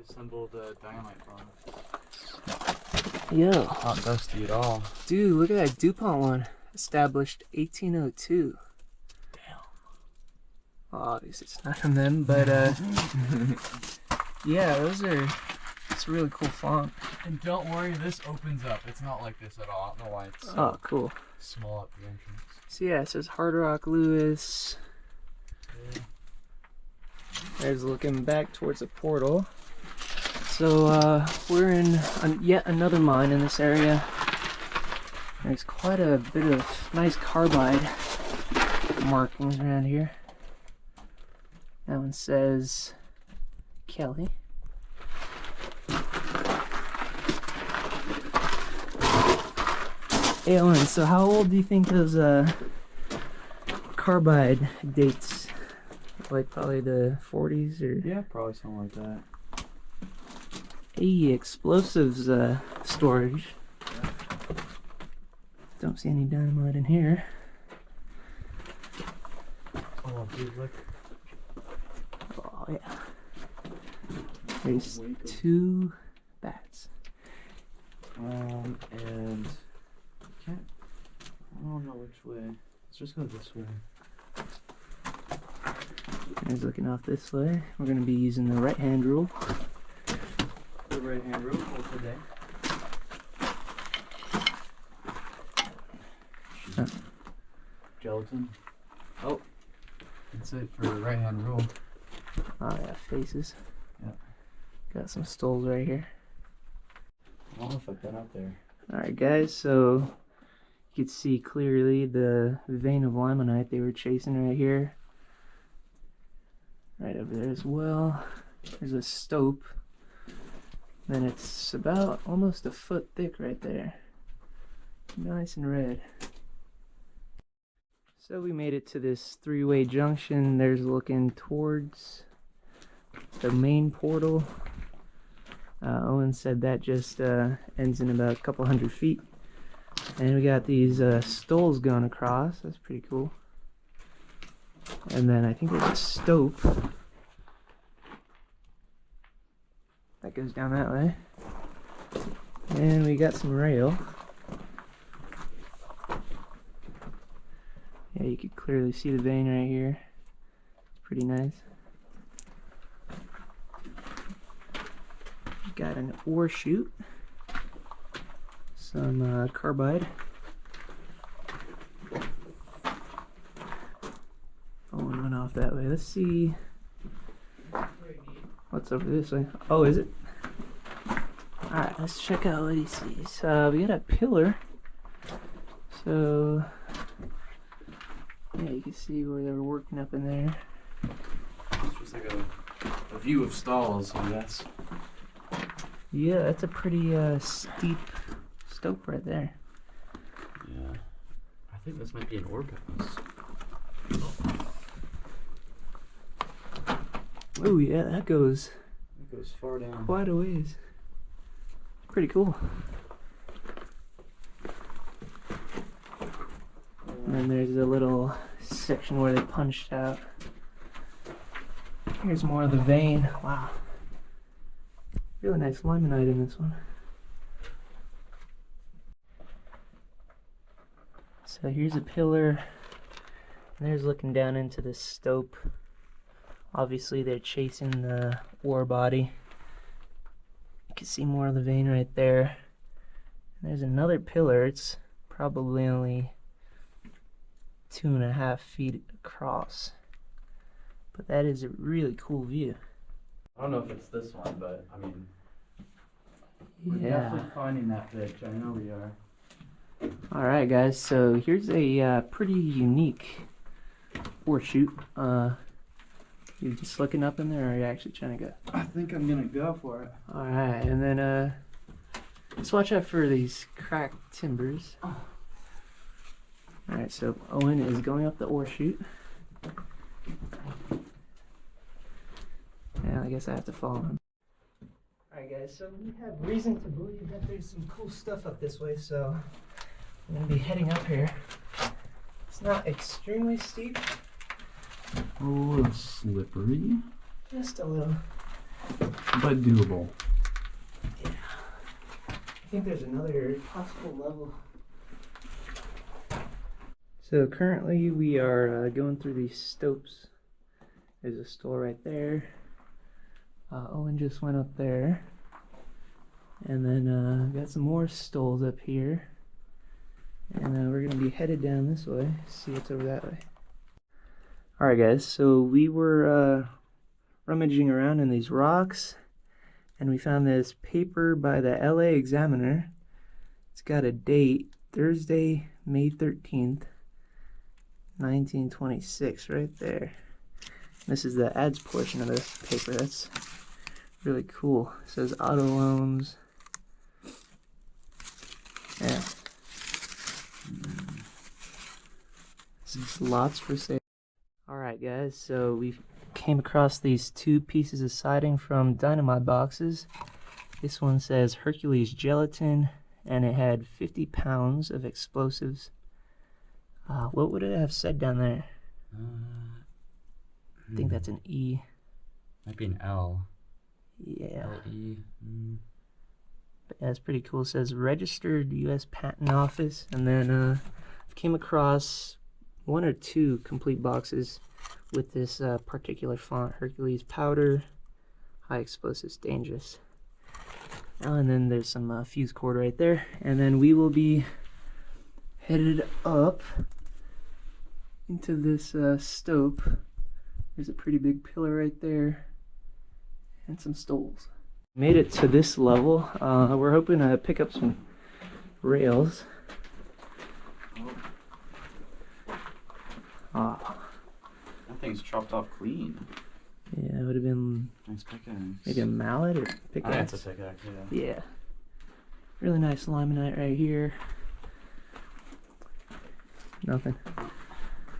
Assembled dynamite bomb. Yo. Not dusty at all. Dude, look at that DuPont one. Established 1802. Damn. Well, obviously it's not from them, but yeah, those are. It's a really cool font. And don't worry, this opens up. It's not like this at all. I don't know why it's so Oh, cool. small at the entrance. So yeah, it says Hard Rock Lewis. Yeah. There's looking back towards the portal. So we're in yet another mine in this area. There's quite a bit of nice carbide markings around here. That one says Kelly. Hey Owen, so how old do you think those carbide dates? Like probably the 40s or? Yeah, probably something like that. Hey, explosives storage. Yeah. Don't see any dynamite in here. Oh, dude, look. Oh yeah. There's 2 bats. And can't. I don't know which way. Let's just go this way. He's looking off this way. We're gonna be using the right-hand rule. The right hand rule for today. Huh. Gelatin. Oh, that's it for the right hand rule. Oh yeah, faces. Yeah. Got some stoles right here. I don't know if I've been up there. Alright guys, so you can see clearly the vein of limonite they were chasing right here. Right over there as well. There's a stope. Then it's about almost a foot thick right there. Nice and red. So we made it to this 3-way junction. There's looking towards the main portal. Owen said that just ends in about a couple hundred feet. And we got these stoles going across. That's pretty cool. And then I think there's a stope that goes down that way. And we got some rail. Yeah, you can clearly see the vein right here. It's pretty nice. Got an ore chute. Some carbide. Oh, one went off that way. Let's see what's over this way. Oh, is it? Alright, let's check out what he sees. We got a pillar. So, yeah, you can see where they were working up in there. It's just like a view of stalls, I guess. Yeah, that's a pretty steep stope right there. Yeah. I think this might be an ore pass. Oh yeah, that goes It goes far down. quite a ways. Pretty cool. And then there's a little section where they punched out. Here's more of the vein. Wow. Really nice limonite in this one. So here's a pillar. And there's looking down into the stope. Obviously they're chasing the ore body. You can see more of the vein right there. And there's another pillar. It's probably only 2.5 feet across. But that is a really cool view. I don't know if it's this one, but I mean, we're Yeah. definitely finding that bitch. I know we are. Alright guys, so here's a pretty unique ore chute. You just looking up in there, or are you actually trying to go? I think I'm gonna go for it. Alright, and then just watch out for these cracked timbers. Alright, so Owen is going up the ore chute. Yeah, I guess I have to follow him. Alright guys, so we have reason to believe that there's some cool stuff up this way, so I'm going to be heading up here. It's not extremely steep, A little slippery. just a little. but doable. Yeah. I think there's another possible level. So currently we are going through these stopes. There's a stole right there. Owen just went up there. And then got some more stoles up here. And we're going to be headed down this way. See what's over that way. Alright guys, so we were rummaging around in these rocks. And we found this paper by the LA Examiner. It's got a date, Thursday, May 13th, 1926, right there. This is the ads portion of the paper. That's really cool. It says auto loans. Yeah. Lots for sale. Alright guys, so we came across these two pieces of siding from Dynamite boxes. This one says Hercules gelatin, and it had 50 pounds of explosives. What would it have said down there? I think that's an E. Might be an L. Yeah. L-E. But yeah, it's pretty cool. It says registered U.S. Patent Office, and then I came across one or two complete boxes with this particular font, Hercules powder, high explosives, dangerous. And then there's some fuse cord right there, and then we will be headed up into this stope. There's a pretty big pillar right there and some stoles. Made it to this level. We're hoping to pick up some rails. That thing's chopped off clean. Yeah, it would have been Nice pickaxe. maybe a mallet or pickaxe. That's a pickaxe, yeah. Yeah. Really nice limonite right here. Nothing.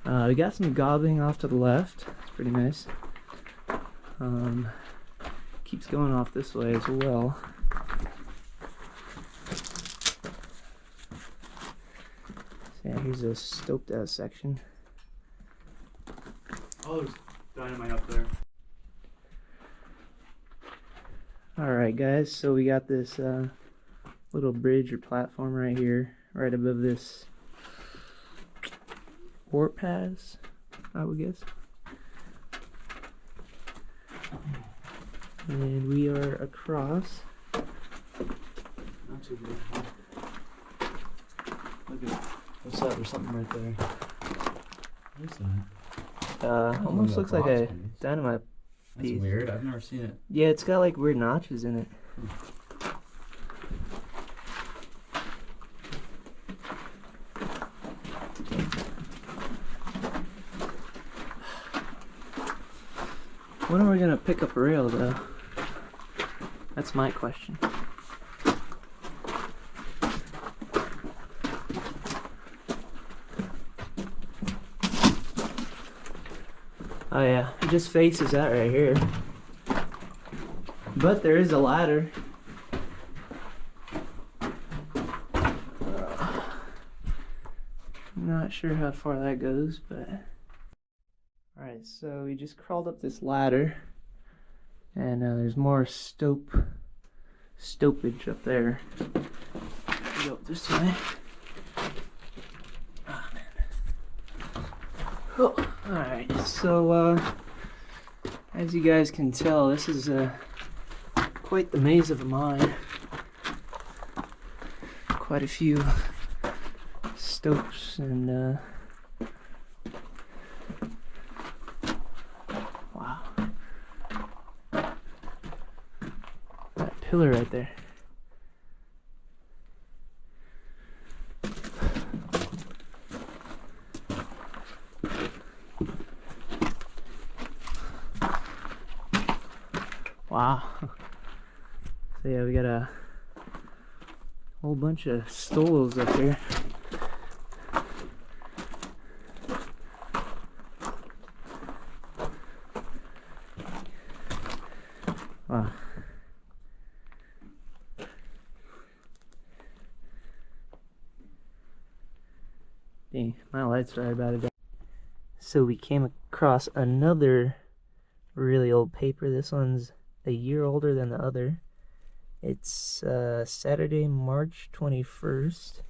We got some gobbling off to the left. It's pretty nice. Keeps going off this way as well. So yeah, here's a stoped out section. Oh, there's dynamite up there. Alright guys, so we got this little bridge or platform right here, right above this warp paths, I would guess. And we are across. Not too bad. Look at what's that? There's something right there. What is that? Almost looks like a dynamite That's piece. weird. I've never seen it. Yeah, it's got like weird notches in it. When are we gonna pick up a rail though? That's my question. Oh yeah, it just faces that right here. But there is a ladder. Not sure how far that goes, but... Alright, so we just crawled up this ladder. And there's more stopage up there. Go up this way. Oh, man. Oh, alright, so as you guys can tell, this is quite the maze of a mine. Quite a few stopes and wow. That pillar right there. Wow. So yeah, we got a whole bunch of stoles up here. Wow. Dang, my light's right about it. So we came across another really old paper. This one's a year older than the other. It's Saturday, March 21st,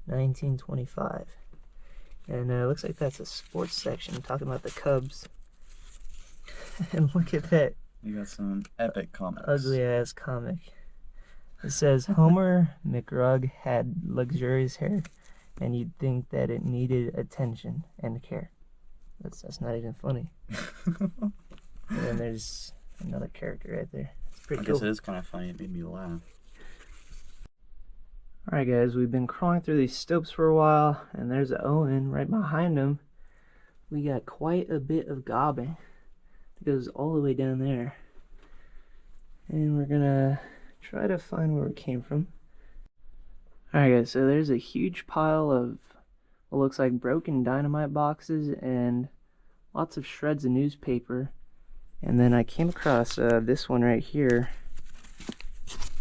1925. And it looks like that's a sports section talking about the Cubs. And look at that. You got some epic comics. Ugly ass comic. It says Homer McRugg had luxurious hair, and you'd think that it needed attention and care. That's not even funny. And then there's another character right there. It's pretty cool. I guess it is kind of funny. It made me laugh. Alright guys, we've been crawling through these slopes for a while, and there's Owen right behind him. We got quite a bit of gobbing. It goes all the way down there. And we're gonna try to find where it came from. Alright guys, so there's a huge pile of what looks like broken dynamite boxes and lots of shreds of newspaper. And then I came across this one right here.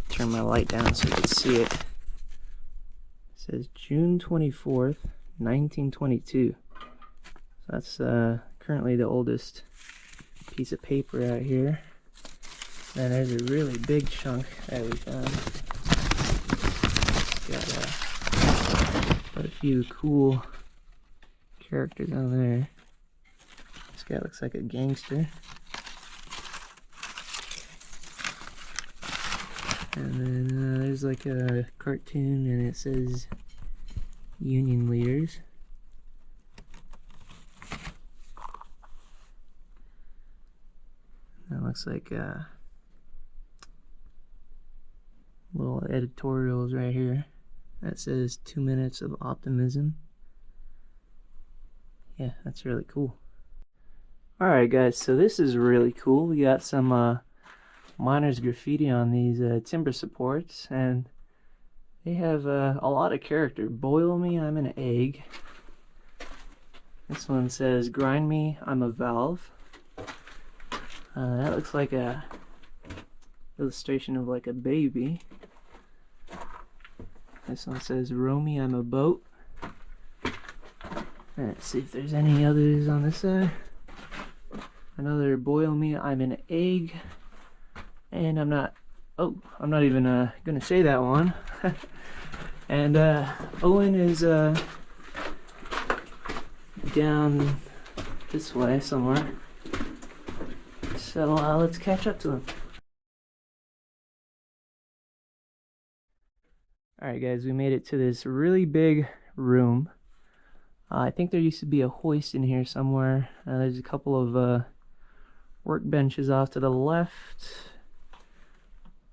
Turn my light down so you can see it. It says June 24th, 1922. So that's currently the oldest piece of paper out here. And there's a really big chunk that we found. It's got quite a few cool characters on there. This guy looks like a gangster. And then there's like a cartoon and it says Union Leaders. That looks like little editorials right here. That says 2 minutes of optimism. Yeah, that's really cool. Alright guys, so this is really cool. We got some miners graffiti on these timber supports, and they have a lot of character. Boil me, I'm an egg. This one says grind me, I'm a valve. That looks like a illustration of like a baby. This one says row me, I'm a boat. Let's see if there's any others on this side. Another boil me, I'm an egg. And I'm not even gonna say that one. And Owen is down this way somewhere. So let's catch up to him. Alright guys, we made it to this really big room. I think there used to be a hoist in here somewhere. There's a couple of workbenches off to the left.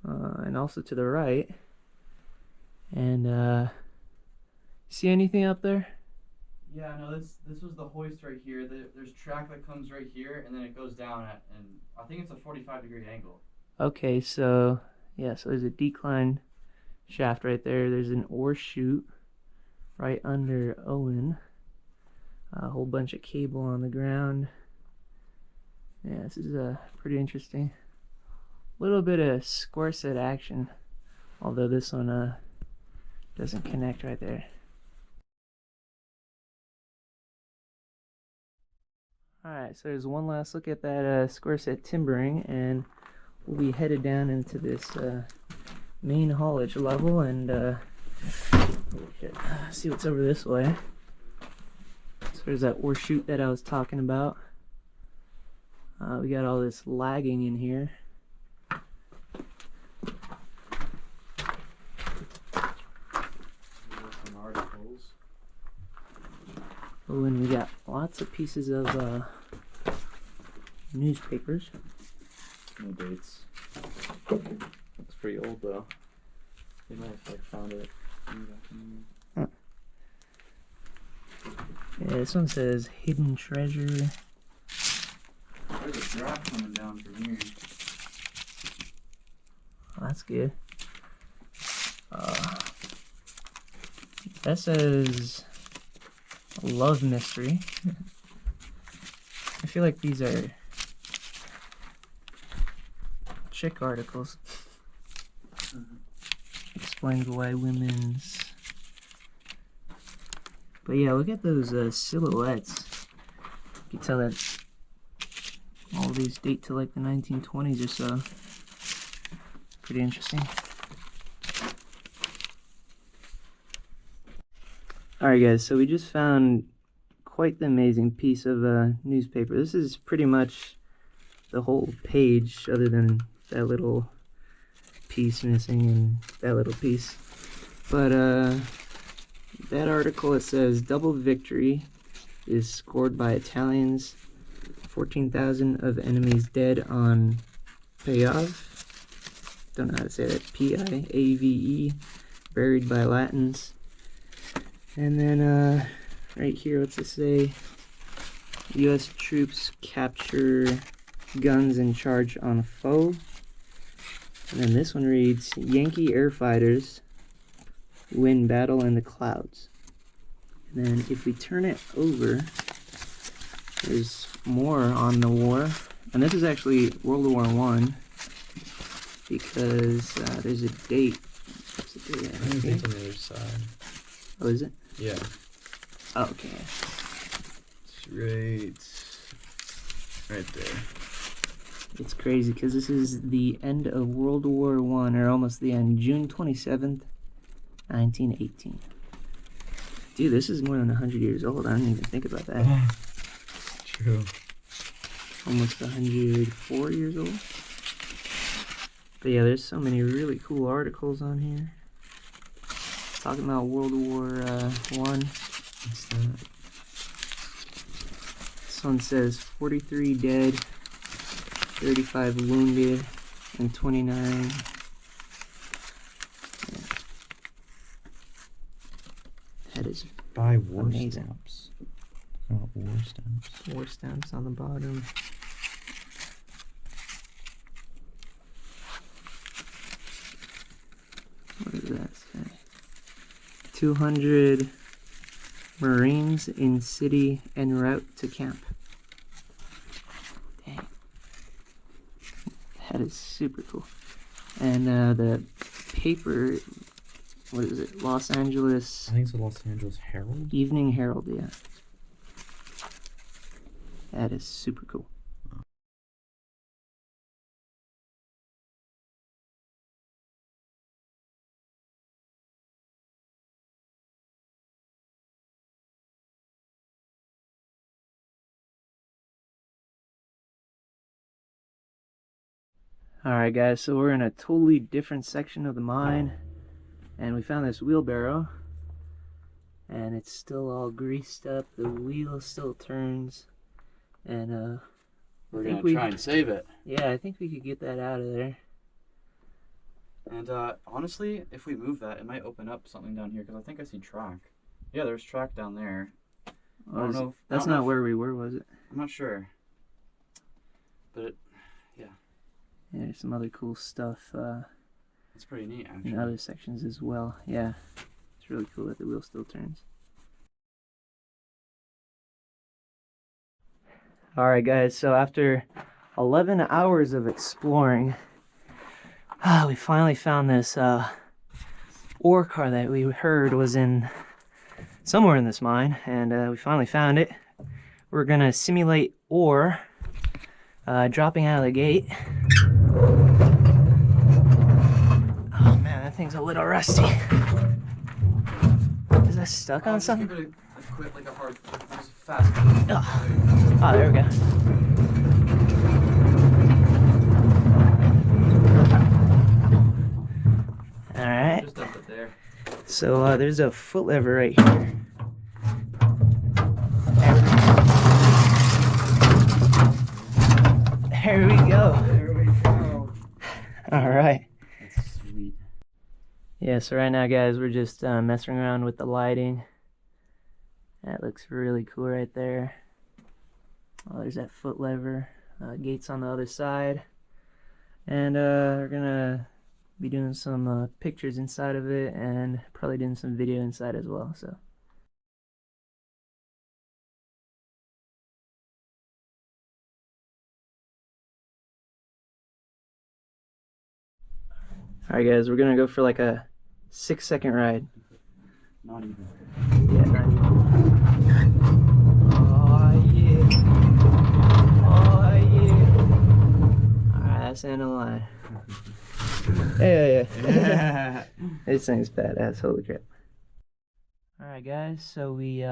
And also to the right. And see anything up there? Yeah, no, this was the hoist right here. There's track that comes right here, and then it goes down at, and I think it's a 45-degree angle. Okay, so yeah, so there's a decline shaft right there. There's an ore chute right under Owen. A whole bunch of cable on the ground. Yeah, this is pretty interesting. Little bit of square set action, although this one doesn't connect right there. Alright, so there's one last look at that square set timbering, and we'll be headed down into this main haulage level and see what's over this way. So there's that ore chute that I was talking about. We got all this lagging in here. Oh, and we got lots of pieces of newspapers. No dates. It's pretty old though. They might have like found it. Huh. Yeah, this one says hidden treasure. There's a draft coming down from here. Oh, that's good. That says love mystery. I feel like these are chick articles. Explains why women's. But yeah, look at those silhouettes. You can tell that all these date to like the 1920s or so. Pretty interesting. Alright guys, so we just found quite the amazing piece of newspaper. This is pretty much the whole page, other than that little piece missing and that little piece. But that article, it says double victory is scored by Italians, 14,000 of enemies dead on Piave. Don't know how to say that. Piave, buried by Latins. And then right here, what's it say? U.S. troops capture guns and charge on foe. And then this one reads, Yankee air fighters win battle in the clouds. And then if we turn it over, there's more on the war. And this is actually World War I, because there's a date. What's the date? I think it's on the other side. Oh, is it? Yeah. Oh, okay. It's right there. It's crazy because this is the end of World War I, or almost the end, June 27th, 1918. Dude, this is more than 100 years old. I didn't even think about that. True. Almost 104 years old. But yeah, there's so many really cool articles on here. Talking about World War I. What's that? This one says 43 dead, 35 wounded, and 29. Yeah. That is By war amazing. stamps. Oh, war stamps. War stamps on the bottom. What does that say? 200 Marines in city en route to camp. Dang. That is super cool. And the paper, what is it? Los Angeles I think it's the Los Angeles Herald. Evening Herald, yeah. That is super cool. Alright guys, so we're in a totally different section of the mine, and we found this wheelbarrow, and it's still all greased up, the wheel still turns, and We're gonna try and save it. yeah, I think we could get that out of there. And honestly, if we move that, it might open up something down here, because I think I see track. Yeah, there's track down there. I don't know. That's not where we were, was it? I'm not sure. But Yeah, there's some other cool stuff it's pretty neat, actually. in other sections as well. Yeah, it's really cool that the wheel still turns. Alright guys, so after 11 hours of exploring, we finally found this ore car that we heard was in somewhere in this mine, and we finally found it. We're gonna simulate ore dropping out of the gate. Oh man, that thing's a little rusty. Is that stuck on something? Give it a quick, like a hard, just fast. Oh, there we go. Alright. Just up it there. So there's a foot lever right here. There we go. There we go. Alright. That's sweet. Yeah, so right now guys, we're just messing around with the lighting. That looks really cool right there. Oh, there's that foot lever. Gates on the other side. And we're gonna be doing some pictures inside of it, and probably doing some video inside as well. So alright guys, we're gonna go for like a 6-second ride. Not even. Yeah, not even. Oh yeah. Oh yeah. Badass and a lie. Yeah. This thing's badass, holy crap. Alright guys, so we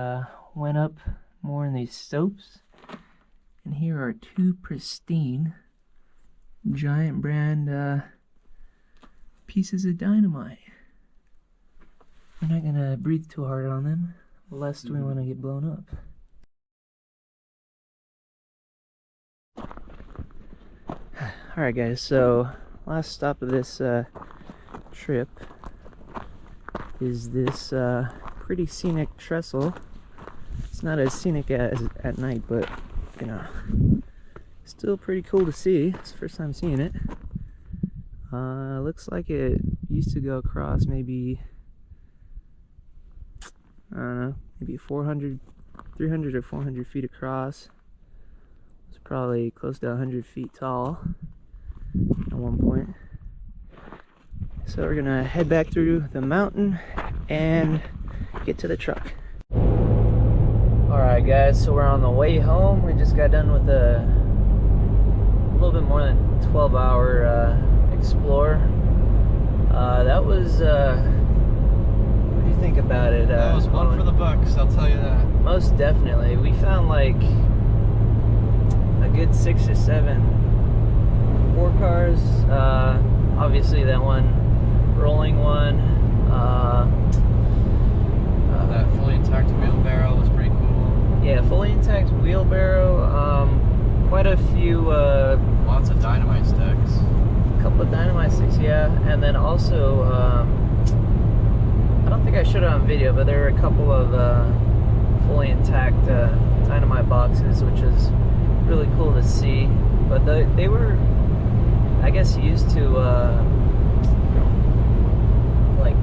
went up more in these slopes, and here are two pristine giant brand pieces of dynamite. We're not gonna breathe too hard on them, lest we want to get blown up. Alright guys, so last stop of this trip is this pretty scenic trestle. It's not as scenic as at night, but you know, still pretty cool to see. It's the first time seeing it. Looks like it used to go across maybe, I don't know, maybe 300 or 400 feet across. It's probably close to 100 feet tall at one point. So we're gonna head back through the mountain and get to the truck. Alright guys, so we're on the way home. We just got done with a little bit more than 12-hour explore. That was, what do you think about it? That was one for the books, I'll tell you that. Most definitely. We found like a good 6 or 7 war cars. Obviously that one rolling one. That fully intact wheelbarrow was pretty cool. Yeah, fully intact wheelbarrow. Quite a few. Lots of dynamite sticks. A couple of dynamite sticks, yeah. And then also, I don't think I showed it on video, but there were a couple of fully intact dynamite boxes, which is really cool to see. But they were, I guess, used to like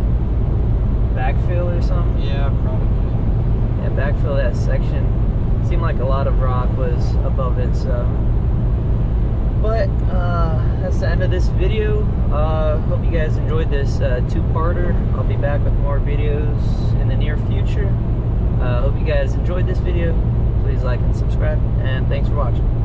backfill or something. Yeah, probably. Yeah, backfill that section. Seemed like a lot of rock was above it, so. But that's the end of this video. Hope you guys enjoyed this two-parter. I'll be back with more videos in the near future. Hope you guys enjoyed this video. Please like and subscribe, and thanks for watching.